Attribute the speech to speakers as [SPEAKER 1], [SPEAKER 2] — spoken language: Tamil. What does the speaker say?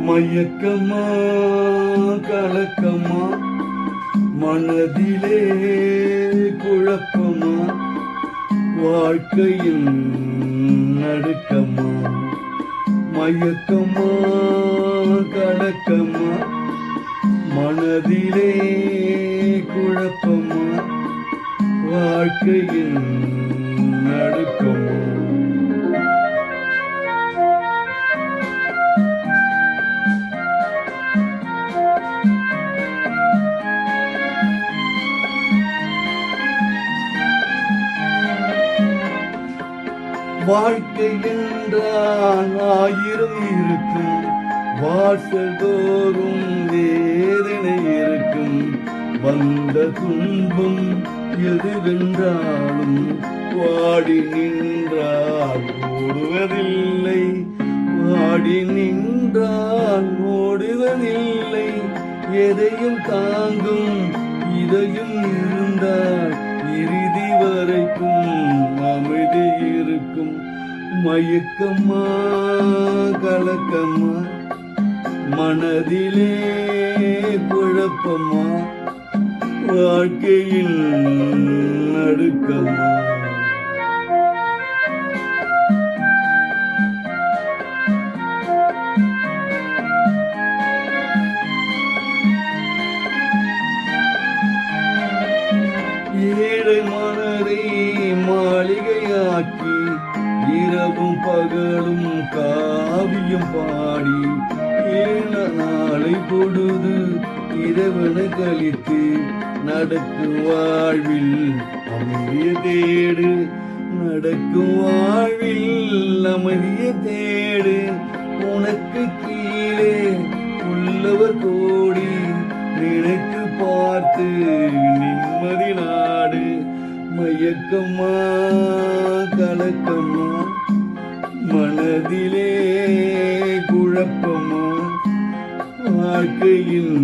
[SPEAKER 1] மயக்கமா கலக்கமா மனதிலே குழப்பமா வாழ்க்கையில் நடுக்கமா மயக்கமா கலக்கமா மனதிலே குழப்பமா வாழ்க்கையில் நடுக்கமா வாழ்க்கை என்றால் 1000 இருக்கும் வாசல் தோறும் வேதனை இருக்கும் வந்த துன்பம் எதுவென்றாலும் வாடி நின்றால் ஓடுவதில்லை வாடி நின்றால் ஓடுவதில்லை எதையும் தாங்கும் இதயம் இருந்தால் இறுதி வரைக்கும் அமைதி இருக்கும் மயக்கமா கலக்கமா மனதிலே குழப்பமா வாழ்க்கையில் நடுக்கமா ஏழை மனதை மாளிகையாக்கி இரவும் பகலும் காவியம் பாடி ஏழ நாளை பொழுது இரவன கழித்து நடக்கும் வாழ்வில் அமைதிய தேடு நடக்கும் வாழ்வில் அமைதிய தேடு உனக்கு கீழே உள்ளவர் கோடி நினைத்து பார்த்து நிம்மதி நாடு மயக்கமா கலக்கமா மனதிலே குழப்பமா வாழ்க்கையில்